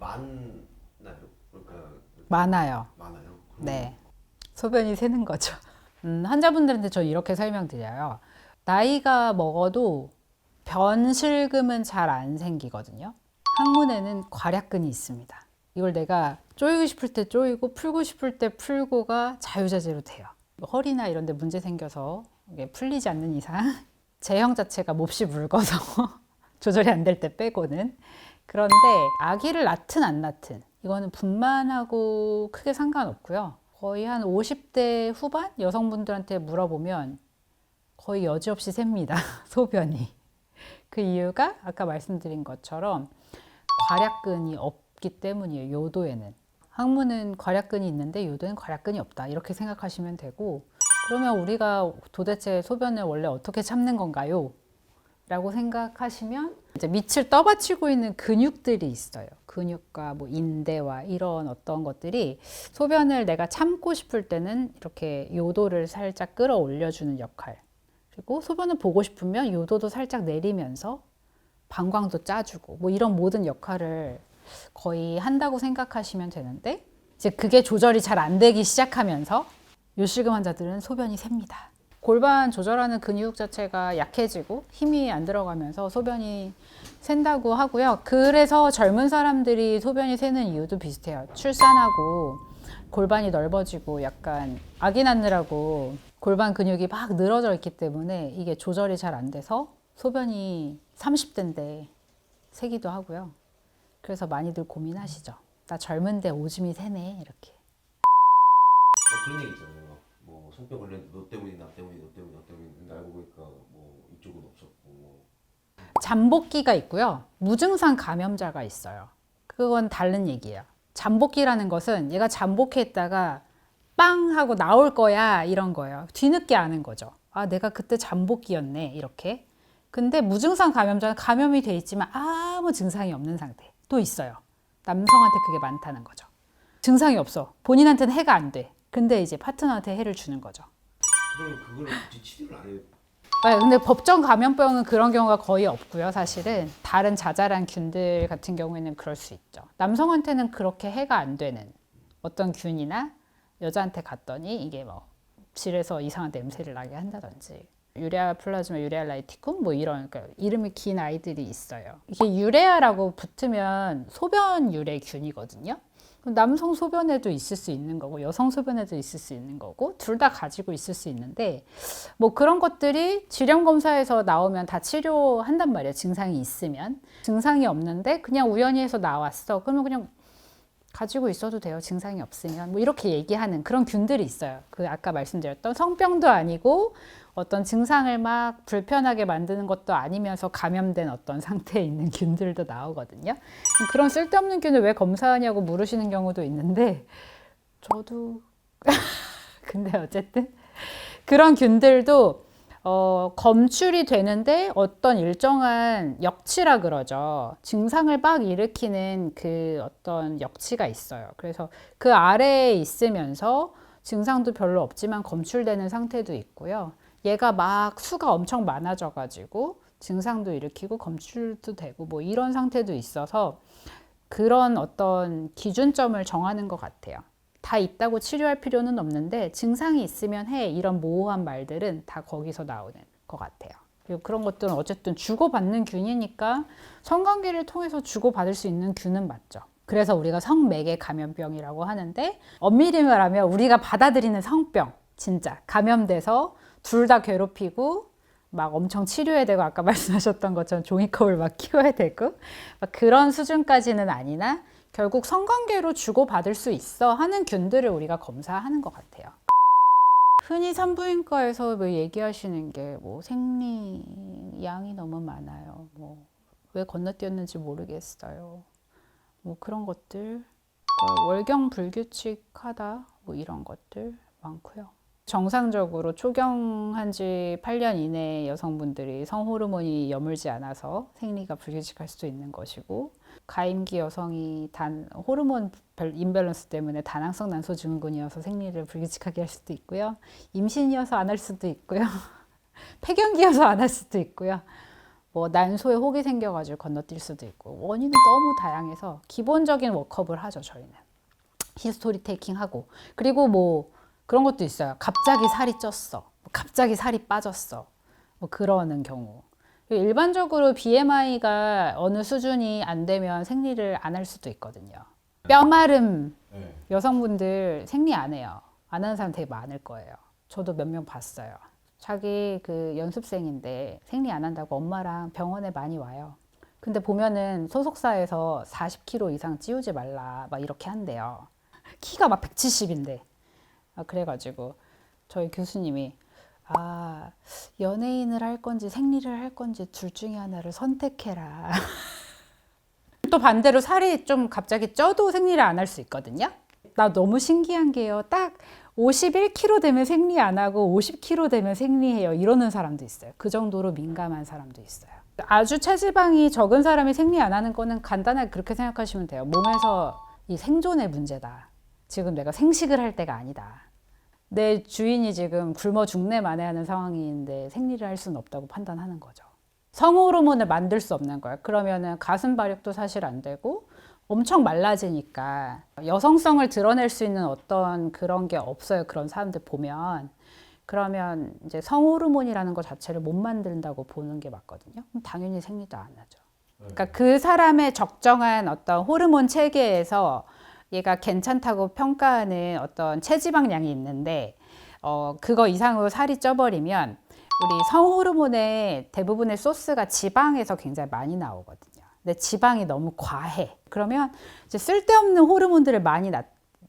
많나요? 그러니까 많아요. 많아요. 네. 소변이 새는 거죠. 환자분들한테 저 이렇게 설명드려요. 나이가 먹어도 변실금은 잘 안 생기거든요. 항문에는 괄약근이 있습니다. 이걸 내가 조이고 싶을 때 조이고 풀고 싶을 때 풀고가 자유자재로 돼요. 허리나 이런 데 문제 생겨서 이게 풀리지 않는 이상 제형 자체가 몹시 묽어서 조절이 안 될 때 빼고는. 그런데 아기를 낳든 안 낳든 이거는 분만하고 크게 상관없고요. 거의 한 50대 후반 여성분들한테 물어보면 거의 여지없이 셉니다. 소변이. 그 이유가 아까 말씀드린 것처럼 괄약근이 없기 때문이에요. 요도에는. 항문은 괄약근이 있는데 요도에는 괄약근이 없다. 이렇게 생각하시면 되고, 그러면 우리가 도대체 소변을 원래 어떻게 참는 건가요? 라고 생각하시면 이제 밑을 떠받치고 있는 근육들이 있어요. 근육과 뭐 인대와 이런 어떤 것들이 소변을 내가 참고 싶을 때는 이렇게 요도를 살짝 끌어올려주는 역할, 그리고 소변을 보고 싶으면 요도도 살짝 내리면서 방광도 짜주고 뭐 이런 모든 역할을 거의 한다고 생각하시면 되는데, 이제 그게 조절이 잘 안 되기 시작하면서 요실금 환자들은 소변이 셉니다. 골반 조절하는 근육 자체가 약해지고 힘이 안 들어가면서 소변이 샌다고 하고요. 그래서 젊은 사람들이 소변이 새는 이유도 비슷해요. 출산하고 골반이 넓어지고 약간 아기 낳느라고 골반 근육이 막 늘어져 있기 때문에 이게 조절이 잘 안 돼서 소변이 30대인데 새기도 하고요. 그래서 많이들 고민하시죠. 나 젊은데 오줌이 새네 이렇게. 그런 얘기 있잖아요. 뭐 성병 관련 너 때문이 나 때문이 너 때문이 나 때문이 근데 알고 보니까 뭐 이쪽은 없었고 뭐. 잠복기가 있고요. 무증상 감염자가 있어요. 그건 다른 얘기예요. 잠복기라는 것은 얘가 잠복했다가 빵 하고 나올 거야 이런 거예요. 뒤늦게 아는 거죠. 아, 내가 그때 잠복기였네 이렇게. 근데 무증상 감염자는 감염이 돼 있지만 아무 증상이 없는 상태 또 있어요. 남성한테 그게 많다는 거죠. 증상이 없어. 본인한테는 해가 안 돼. 근데 이제 파트너한테 해를 주는 거죠. 그럼 그걸 굳이 치료를 안 해요? 네, 근데 법정 감염병은 그런 경우가 거의 없고요. 사실은 다른 자잘한 균들 같은 경우에는 그럴 수 있죠. 남성한테는 그렇게 해가 안 되는 어떤 균이나 여자한테 갔더니 이게 뭐 질에서 이상한 냄새를 나게 한다든지, 유레아 플라즈마 유레아 라이티쿰 뭐 이런, 그러니까 이름이 긴 아이들이 있어요. 이게 유레아라고 붙으면 소변 유래 균이거든요. 남성 소변에도 있을 수 있는 거고 여성 소변에도 있을 수 있는 거고 둘 다 가지고 있을 수 있는데, 뭐 그런 것들이 질형 검사에서 나오면 다 치료한단 말이에요. 증상이 있으면. 증상이 없는데 그냥 우연히 해서 나왔어. 그러면 그냥 가지고 있어도 돼요. 증상이 없으면. 뭐 이렇게 얘기하는 그런 균들이 있어요. 그 아까 말씀드렸던 성병도 아니고 어떤 증상을 막 불편하게 만드는 것도 아니면서 감염된 어떤 상태에 있는 균들도 나오거든요. 그런 쓸데없는 균을 왜 검사하냐고 물으시는 경우도 있는데, 저도 근데 어쨌든 그런 균들도 검출이 되는데 어떤 일정한 역치라 그러죠. 증상을 막 일으키는 그 어떤 역치가 있어요. 그래서 그 아래에 있으면서 증상도 별로 없지만 검출되는 상태도 있고요. 얘가 막 수가 엄청 많아져 가지고 증상도 일으키고 검출도 되고 뭐 이런 상태도 있어서 그런 어떤 기준점을 정하는 것 같아요. 다 있다고 치료할 필요는 없는데 증상이 있으면 해, 이런 모호한 말들은 다 거기서 나오는 것 같아요. 그리고 그런 것들은 어쨌든 주고받는 균이니까 성관계를 통해서 주고받을 수 있는 균은 맞죠. 그래서 우리가 성매개 감염병이라고 하는데, 엄밀히 말하면 우리가 받아들이는 성병, 진짜 감염돼서 둘 다 괴롭히고 막 엄청 치료해야 되고 아까 말씀하셨던 것처럼 종이컵을 막 키워야 되고 막 그런 수준까지는 아니나 결국 성관계로 주고받을 수 있어 하는 균들을 우리가 검사하는 것 같아요. 흔히 산부인과에서 뭐 얘기하시는 게 뭐 생리 양이 너무 많아요. 뭐 왜 건너뛰었는지 모르겠어요. 뭐 그런 것들, 월경 불규칙하다 뭐 이런 것들 많고요. 정상적으로 초경한 지 8년 이내의 여성분들이 성호르몬이 여물지 않아서 생리가 불규칙할 수도 있는 것이고, 가임기 여성이 호르몬 임밸런스 때문에 다낭성 난소 증후군이어서 생리를 불규칙하게 할 수도 있고요. 임신이어서 안 할 수도 있고요. 폐경기여서 안 할 수도 있고요. 뭐 난소에 혹이 생겨가지고 건너뛸 수도 있고 원인은 너무 다양해서 기본적인 워크업을 하죠. 저희는 히스토리 테이킹하고 그리고 뭐 그런 것도 있어요. 갑자기 살이 쪘어, 갑자기 살이 빠졌어, 뭐 그러는 경우. 일반적으로 BMI가 어느 수준이 안 되면 생리를 안 할 수도 있거든요. 뼈 마름 네. 여성분들 생리 안 해요. 안 하는 사람 되게 많을 거예요. 저도 몇 명 봤어요. 자기 그 연습생인데 생리 안 한다고 엄마랑 병원에 많이 와요. 근데 보면은 소속사에서 40kg 이상 찌우지 말라 막 이렇게 한대요. 키가 막 170인데. 그래가지고 저희 교수님이 연예인을 할 건지 생리를 할 건지 둘 중에 하나를 선택해라. 또 반대로 살이 좀 갑자기 쪄도 생리를 안 할 수 있거든요. 나 너무 신기한 게요. 딱 51kg 되면 생리 안 하고 50kg 되면 생리해요. 이러는 사람도 있어요. 그 정도로 민감한 사람도 있어요. 아주 체지방이 적은 사람이 생리 안 하는 거는 간단하게 그렇게 생각하시면 돼요. 몸에서 이 생존의 문제다. 지금 내가 생식을 할 때가 아니다. 내 주인이 지금 굶어 죽네 마네하는 상황인데 생리를 할 수는 없다고 판단하는 거죠. 성호르몬을 만들 수 없는 거예요. 그러면은 가슴 발육도 사실 안 되고 엄청 말라지니까 여성성을 드러낼 수 있는 어떤 그런 게 없어요. 그런 사람들 보면. 그러면 이제 성호르몬이라는 것 자체를 못 만든다고 보는 게 맞거든요. 그럼 당연히 생리도 안 하죠. 그러니까 그 사람의 적정한 어떤 호르몬 체계에서 얘가 괜찮다고 평가하는 어떤 체지방량이 있는데 그거 이상으로 살이 쪄버리면 우리 성호르몬의 대부분의 소스가 지방에서 굉장히 많이 나오거든요. 근데 지방이 너무 과해. 그러면 이제 쓸데없는 호르몬들을 많이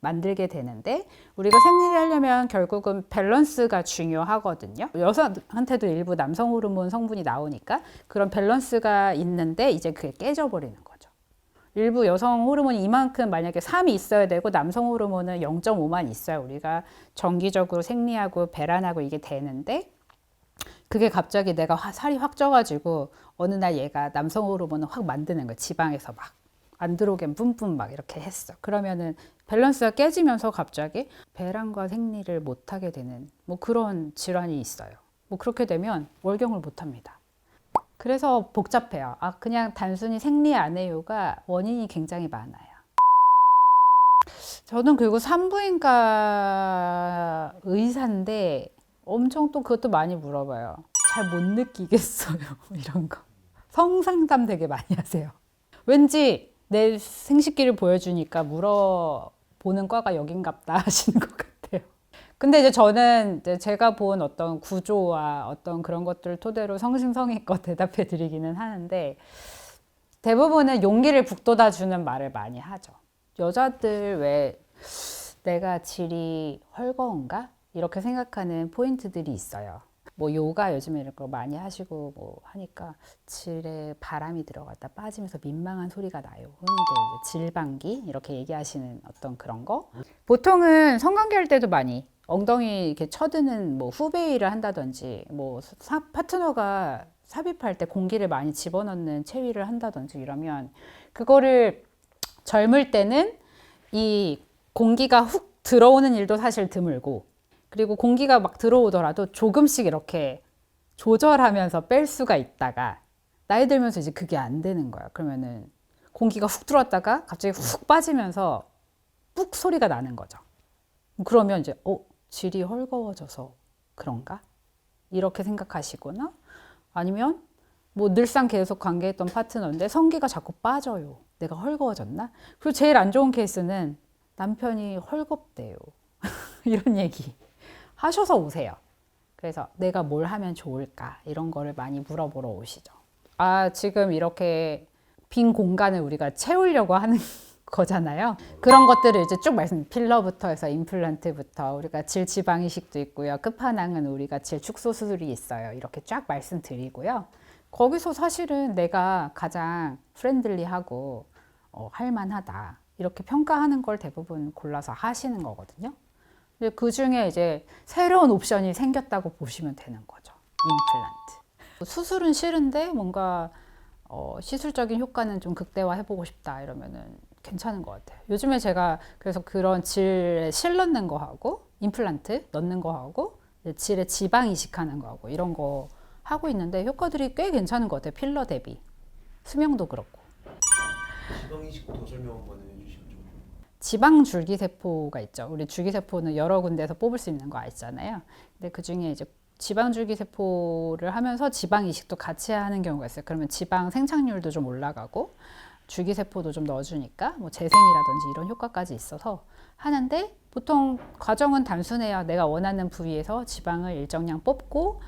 만들게 되는데 우리가 생리를 하려면 결국은 밸런스가 중요하거든요. 여성한테도 일부 남성 호르몬 성분이 나오니까 그런 밸런스가 있는데 이제 그게 깨져버리는 거죠. 일부 여성 호르몬이 이만큼 만약에 3이 있어야 되고 남성 호르몬은 0.5만 있어야 우리가 정기적으로 생리하고 배란하고 이게 되는데 그게 갑자기 내가 살이 확 쪄가지고 어느 날 얘가 남성 호르몬을 확 만드는 거야. 지방에서 막 안 들어오게 뿜뿜 막 이렇게 했어. 그러면은 밸런스가 깨지면서 갑자기 배란과 생리를 못하게 되는 뭐 그런 질환이 있어요. 뭐 그렇게 되면 월경을 못합니다. 그래서 복잡해요. 그냥 단순히 생리 안 해요가 원인이 굉장히 많아요. 저는 그리고 산부인과 의사인데 엄청 또 그것도 많이 물어봐요. 잘 못 느끼겠어요. 이런 거. 성상담 되게 많이 하세요. 왠지 내 생식기를 보여주니까 물어보는 과가 여긴갑다 하시는 것 같아요. 근데 이제 저는 이제 제가 본 어떤 구조와 어떤 그런 것들을 토대로 성심성의껏 대답해 드리기는 하는데 대부분은 용기를 북돋아 주는 말을 많이 하죠. 여자들 왜 내가 질이 헐거운가? 이렇게 생각하는 포인트들이 있어요. 뭐 요가 요즘에 이런 거 많이 하시고 뭐 하니까 질에 바람이 들어갔다 빠지면서 민망한 소리가 나요. 흔히들 질방기 이렇게 얘기하시는 어떤 그런 거. 보통은 성관계 할 때도 많이 엉덩이 이렇게 쳐드는 뭐 후베이를 한다든지 뭐 파트너가 삽입할 때 공기를 많이 집어넣는 체위를 한다든지 이러면 그거를 젊을 때는 이 공기가 훅 들어오는 일도 사실 드물고 그리고 공기가 막 들어오더라도 조금씩 이렇게 조절하면서 뺄 수가 있다가 나이 들면서 이제 그게 안 되는 거야. 그러면은 공기가 훅 들어왔다가 갑자기 훅 빠지면서 뿍 소리가 나는 거죠. 그러면 이제 질이 헐거워져서 그런가? 이렇게 생각하시거나 아니면 뭐 늘상 계속 관계했던 파트너인데 성기가 자꾸 빠져요. 내가 헐거워졌나? 그리고 제일 안 좋은 케이스는 남편이 헐겁대요. 이런 얘기 하셔서 오세요. 그래서 내가 뭘 하면 좋을까? 이런 거를 많이 물어보러 오시죠. 지금 이렇게 빈 공간을 우리가 채우려고 하는 거잖아요. 그런 것들을 이제 쭉 필러부터 해서 임플란트부터 우리가 질 지방 이식도 있고요. 끝판왕은 우리가 질 축소 수술이 있어요. 이렇게 쫙 말씀드리고요. 거기서 사실은 내가 가장 프렌들리하고 할만하다. 이렇게 평가하는 걸 대부분 골라서 하시는 거거든요. 그 중에 이제 새로운 옵션이 생겼다고 보시면 되는 거죠. 임플란트. 수술은 싫은데 뭔가 시술적인 효과는 좀 극대화해보고 싶다 이러면은 괜찮은 것 같아요. 요즘에 제가 그래서 그런 질에 실 넣는 거 하고 임플란트 넣는 거 하고 질에 지방 이식하는 거 하고 이런 거 하고 있는데 효과들이 꽤 괜찮은 것 같아요. 필러 대비. 수명도 그렇고. 지방 이식 더 설명 한번 해주시면 좀. 지방 줄기세포가 있죠. 우리 줄기세포는 여러 군데에서 뽑을 수 있는 거 아시잖아요. 근데 그 중에 이제 지방 줄기세포를 하면서 지방 이식도 같이 하는 경우가 있어요. 그러면 지방 생착률도 좀 올라가고 줄기세포도 좀 넣어주니까 뭐 재생이라든지 이런 효과까지 있어서 하는데 보통 과정은 단순해요. 내가 원하는 부위에서 지방을 일정량 뽑고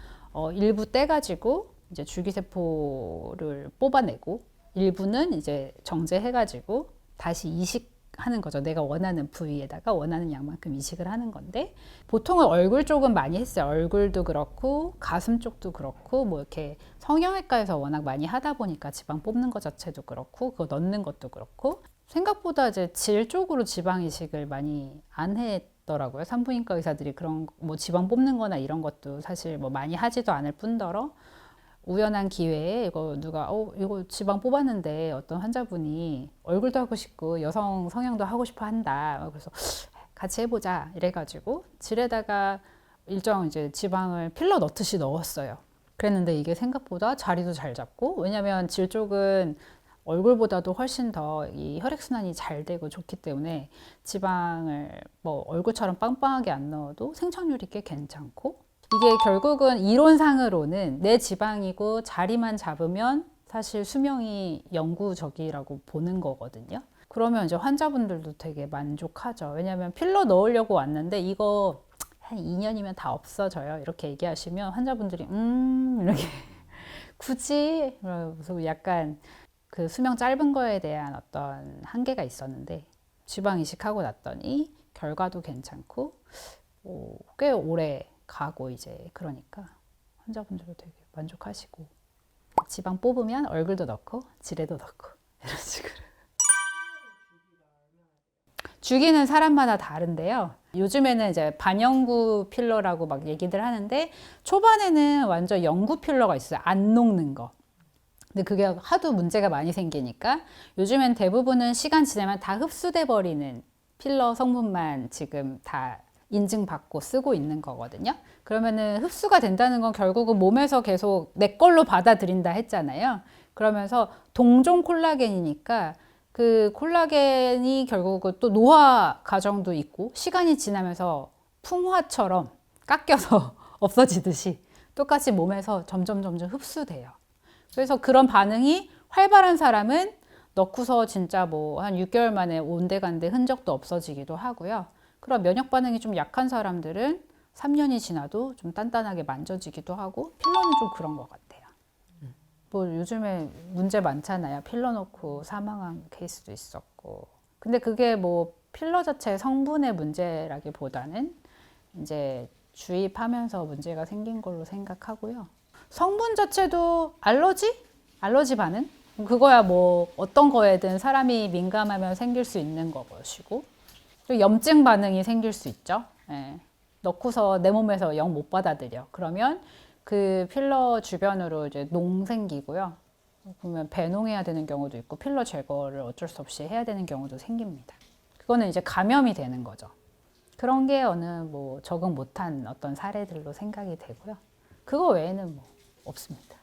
일부 떼가지고 이제 줄기세포를 뽑아내고 일부는 이제 정제해가지고 다시 이식하는 거죠. 내가 원하는 부위에다가 원하는 양만큼 이식을 하는 건데 보통은 얼굴 쪽은 많이 했어요. 얼굴도 그렇고 가슴 쪽도 그렇고 뭐 이렇게 성형외과에서 워낙 많이 하다 보니까 지방 뽑는 것 자체도 그렇고 그거 넣는 것도 그렇고 생각보다 이제 질 쪽으로 지방 이식을 많이 안 했더라고요. 산부인과 의사들이 그런 뭐 지방 뽑는 거나 이런 것도 사실 뭐 많이 하지도 않을 뿐더러 우연한 기회에 이거 누가 이거 지방 뽑았는데 어떤 환자분이 얼굴도 하고 싶고 여성 성형도 하고 싶어 한다. 그래서 같이 해보자 이래가지고 질에다가 일정 이제 지방을 필러 넣듯이 넣었어요. 그랬는데 이게 생각보다 자리도 잘 잡고 왜냐면 질 쪽은 얼굴보다도 훨씬 더 이 혈액순환이 잘 되고 좋기 때문에 지방을 뭐 얼굴처럼 빵빵하게 안 넣어도 생착률이 꽤 괜찮고 이게 결국은 이론상으로는 내 지방이고 자리만 잡으면 사실 수명이 영구적이라고 보는 거거든요. 그러면 이제 환자분들도 되게 만족하죠. 왜냐하면 필러 넣으려고 왔는데 이거 한 2년이면 다 없어져요. 이렇게 얘기하시면 환자분들이 이렇게 굳이 그래서 약간 그 수명 짧은 거에 대한 어떤 한계가 있었는데 지방 이식하고 났더니 결과도 괜찮고 꽤 오래 가고 이제 그러니까 환자분들도 되게 만족하시고 지방 뽑으면 얼굴도 넣고 지레도 넣고 이런 식으로 주기는 사람마다 다른데요. 요즘에는 이제 반영구 필러라고 막 얘기들 하는데 초반에는 완전 영구 필러가 있어요. 안 녹는 거. 근데 그게 하도 문제가 많이 생기니까 요즘엔 대부분은 시간 지나면 다 흡수돼 버리는 필러 성분만 지금 다 인증받고 쓰고 있는 거거든요. 그러면은 흡수가 된다는 건 결국은 몸에서 계속 내 걸로 받아들인다 했잖아요. 그러면서 동종 콜라겐이니까 그 콜라겐이 결국은 또 노화 과정도 있고 시간이 지나면서 풍화처럼 깎여서 없어지듯이 똑같이 몸에서 점점 흡수돼요. 그래서 그런 반응이 활발한 사람은 넣고서 진짜 뭐 한 6개월 만에 온데간데 흔적도 없어지기도 하고요. 그럼 면역 반응이 좀 약한 사람들은 3년이 지나도 좀 단단하게 만져지기도 하고 필러는 좀 그런 것 같아요. 뭐 요즘에 문제 많잖아요. 필러 넣고 사망한 케이스도 있었고. 근데 그게 뭐 필러 자체 성분의 문제라기보다는 이제 주입하면서 문제가 생긴 걸로 생각하고요. 성분 자체도 알러지 반응? 그거야 뭐 어떤 거에든 사람이 민감하면 생길 수 있는 것이고 또 염증 반응이 생길 수 있죠. 예. 넣고서 내 몸에서 영 못 받아들여. 그러면 그 필러 주변으로 이제 농 생기고요. 그러면 배농해야 되는 경우도 있고 필러 제거를 어쩔 수 없이 해야 되는 경우도 생깁니다. 그거는 이제 감염이 되는 거죠. 그런 게 어느 뭐 적응 못한 어떤 사례들로 생각이 되고요. 그거 외에는 뭐 없습니다.